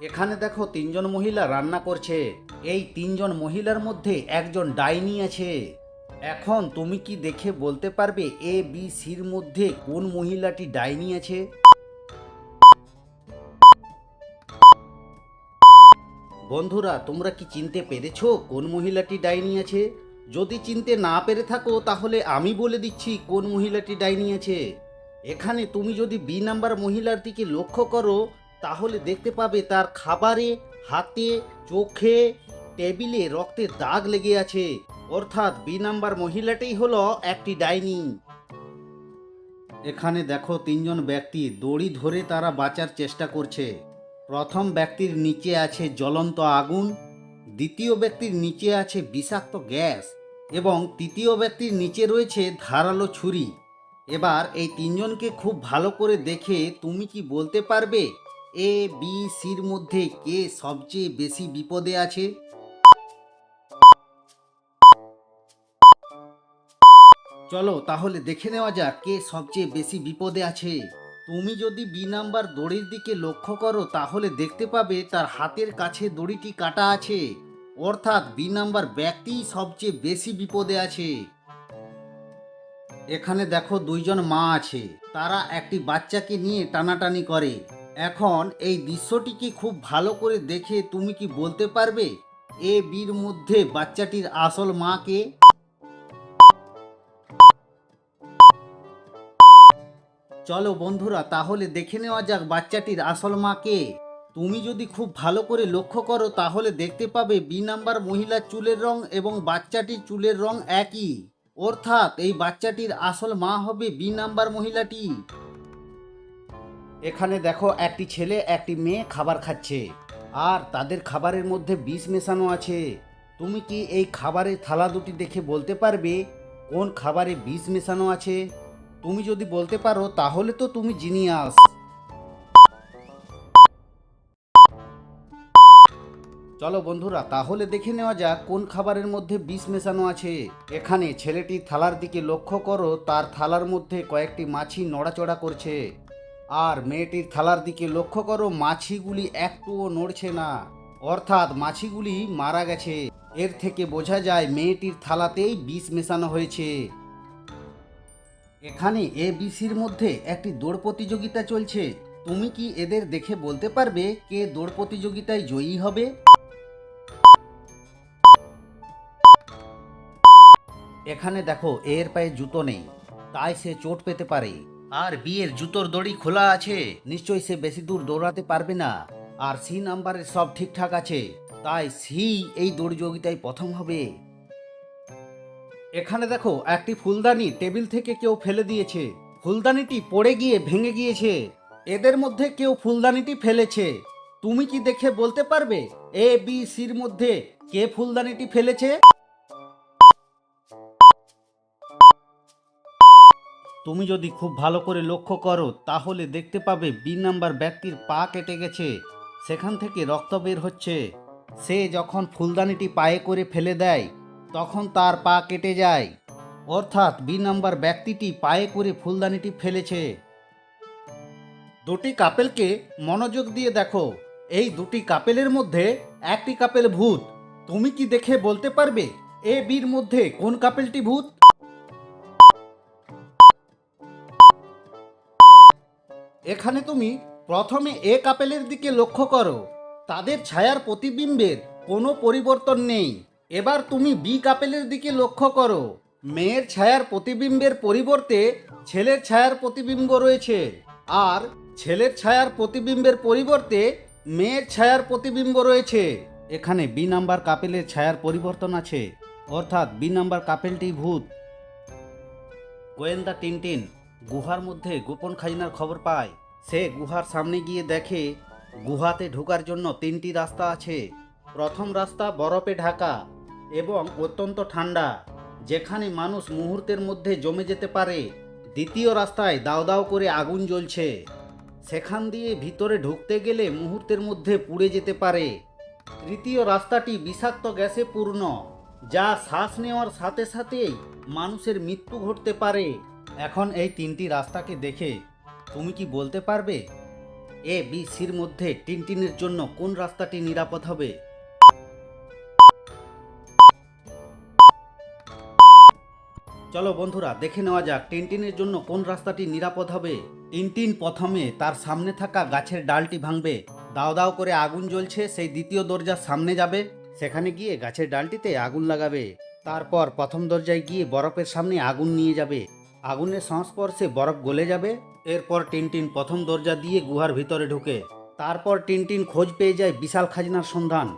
এখানে দেখো তিনজন মহিলা রান্না করছে। এই তিনজন মহিলার মধ্যে একজন ডাইনি আছে। এখন তুমি কি দেখে বলতে পারবে এ বি সির মধ্যে কোন মহিলাটি ডাইনি আছে? বন্ধুরা, তোমরা কি চিনতে পেরেছো কোন মহিলাটি ডাইনি আছে? যদি চিনতে না পেরে থাকো তাহলে আমি বলে দিচ্ছি কোন মহিলাটি ডাইনি আছে। এখানে তুমি যদি বি নাম্বার মহিলার দিকে লক্ষ্য করো তাহলে দেখতে পাবে তার খাবারে, হাতে, চোখে, টেবিলে রক্তের দাগ লেগে আছে। অর্থাৎ বি নাম্বার মহিলাটাই হলো একটি ডাইনি। এখানে দেখো তিনজন ব্যক্তি দড়ি ধরে তারা বাঁচার চেষ্টা করছে। প্রথম ব্যক্তির নিচে আছে জ্বলন্ত আগুন, দ্বিতীয় ব্যক্তির নিচে আছে বিষাক্ত গ্যাস এবং তৃতীয় ব্যক্তির নিচে রয়েছে ধারালো ছুরি। এবার এই তিনজনকে খুব ভালো করে দেখে তুমি কি বলতে পারবে এ বি সির মধ্যে কে সবচেয়ে বেশি বিপদে আছে? চলো তাহলে দেখে নেওয়া যাক কে সবচেয়ে বেশি বিপদে আছে। তুমি যদি বি নাম্বার দড়ির দিকে লক্ষ্য করো তাহলে দেখতে পাবে তার হাতের কাছে দড়িটি কাটা আছে। অর্থাৎ বি নাম্বার ব্যক্তিই সবচেয়ে বেশি বিপদে আছে। এখানে দেখো দুইজন মা আছে, তারা একটি বাচ্চাকে নিয়ে টানাটানি করে। এখন এই দৃশ্যটিকে খুব ভালো করে দেখে তুমি কি বলতে পারবে এ বির মধ্যে বাচ্চাটির আসল মা কে? চলো বন্ধুরা তাহলে দেখে নেওয়া যাক বাচ্চাটির আসল মা কে। তুমি যদি খুব ভালো করে লক্ষ্য করো তাহলে দেখতে পাবে বি নাম্বার মহিলার চুলের রং এবং বাচ্চাটির চুলের রং একই। অর্থাৎ এই বাচ্চাটির আসল মা হবে বি নাম্বার মহিলাটি। এখানে দেখো একটি ছেলে একটি মেয়ে খাবার খাচ্ছে, আর তাদের খাবারের মধ্যে বিষ মেশানো আছে। তুমি কি এই খাবারের থালা দুটি দেখে বলতে পারবে কোন খাবারে বিষ মেশানো আছে? তুমি যদি বলতে পারো তাহলে তো তুমি জিনিয়াস। চলো বন্ধুরা তাহলে দেখে নেওয়া যাক কোন খাবারের মধ্যে বিষ মেশানো আছে। এখানে ছেলেটির থালার দিকে লক্ষ্য করো, তার থালার মধ্যে কয়েকটি মাছি নড়াচড়া করছে। আর মেয়েটির থালার দিকে লক্ষ্য করো, মাছিগুলি একটুও নড়ছে না। অর্থাৎ মাছিগুলি মারা গেছে। এর থেকে বোঝা যায় মেয়েটির থালাতেই বিষ মেশানো হয়েছে। এখানে এ বিসির মধ্যে একটি দৌড় প্রতিযোগিতা চলছে। তুমি কি এদের দেখে বলতে পারবে কে দৌড় প্রতিযোগিতায় জয়ী হবে? এখানে দেখো এর পায়ে জুতো নেই, তাই সে চোট পেতে পারে। আর বি এর জুতোর দড়ি খোলা আছে, নিশ্চয়ই সে বেশি দূর দৌড়াতে পারবে না। আর সি নাম্বারের সব ঠিকঠাক আছে, তাই সি এই দৌড়যোগিতায় প্রথম হবে। এখানে দেখো একটি ফুলদানি টেবিল থেকে কেউ ফেলে দিয়েছে, ফুলদানিটি পড়ে গিয়ে ভেঙে গিয়েছে। এদের মধ্যে কেউ ফুলদানিটি ফেলেছে। তুমি কি দেখে বলতে পারবে এ বি সির মধ্যে কে ফুলদানিটি ফেলেছে? তুমি যদি খুব ভালো করে লক্ষ্য করো তাহলে দেখতে পাবে বি নাম্বার ব্যক্তির পা কেটে গেছে, সেখান থেকে রক্ত বের হচ্ছে। সে যখন ফুলদানিটি পায়ে করে ফেলে দেয় তখন তার পা কেটে যায়। অর্থাৎ বি নাম্বার ব্যক্তিটি পায়ে করে ফুলদানিটি ফেলেছে। দুটি কাপেলকে মনোযোগ দিয়ে দেখো, এই দুটি কাপেলের মধ্যে একটি কাপেল ভূত। তুমি কি দেখে বলতে পারবে এ বির মধ্যে কোন কাপেলটি ভূত? এখানে তুমি প্রথমে এ কাপেলের দিকে লক্ষ্য করো, তাদের ছায়ার প্রতিবিম্বের কোনো পরিবর্তন নেই। এবার তুমি বি কাপেলের দিকে লক্ষ্য করো, মেয়ের ছায়ার প্রতিবিম্বের পরিবর্তে ছেলের ছায়ার প্রতিবিম্ব রয়েছে, আর ছেলের ছায়ার প্রতিবিম্বের পরিবর্তে মেয়ের ছায়ার প্রতিবিম্ব রয়েছে। এখানে বি নাম্বার কাপেলের ছায়ার পরিবর্তন আছে, অর্থাৎ বি নাম্বার কাপেলটি ভূত। গোয়েন্দা টিনটিন গুহার মধ্যে গোপন খাজনার খবর পায়। সে গুহার সামনে গিয়ে দেখে গুহাতে ঢোকার জন্য তিনটি রাস্তা আছে। প্রথম রাস্তা বরফে ঢাকা এবং অত্যন্ত ঠান্ডা, যেখানে মানুষ মুহূর্তের মধ্যে জমে যেতে পারে। দ্বিতীয় রাস্তায় দাও দাও করে আগুন জ্বলছে, সেখান দিয়ে ভিতরে ঢুকতে গেলে মুহূর্তের মধ্যে পুড়ে যেতে পারে। তৃতীয় রাস্তাটি বিষাক্ত গ্যাসে পূর্ণ, যা শ্বাস নেওয়ার সাথে সাথেই মানুষের মৃত্যু ঘটতে পারে। এখন এই তিনটি রাস্তাকে দেখে তুমি কি বলতে পারবে এ বি সির মধ্যে টিনটিনের জন্য কোন রাস্তাটি নিরাপদ হবে? চলো বন্ধুরা, দেখে নেওয়া যাক টিনটিনের জন্য কোন রাস্তাটি নিরাপদ হবে। টিনটিন প্রথমে তার সামনে থাকা গাছের ডালটি ভাঙবে। দাও দাও করে আগুন জ্বলছে, সেই দ্বিতীয় দরজার সামনে যাবে, সেখানে গিয়ে গাছের ডালটিতে আগুন লাগাবে। তারপর প্রথম দরজায় গিয়ে বরফের সামনে আগুন নিয়ে যাবে। আগুনের সংস্পর্শে বরফ গলে যাবে। এরপর টিনটিন প্রথম দরজা দিয়ে গুহার ভিতরে ঢুকে। তারপর টিনটিন খোঁজ পেয়ে যায় বিশাল খাজনার সন্ধান।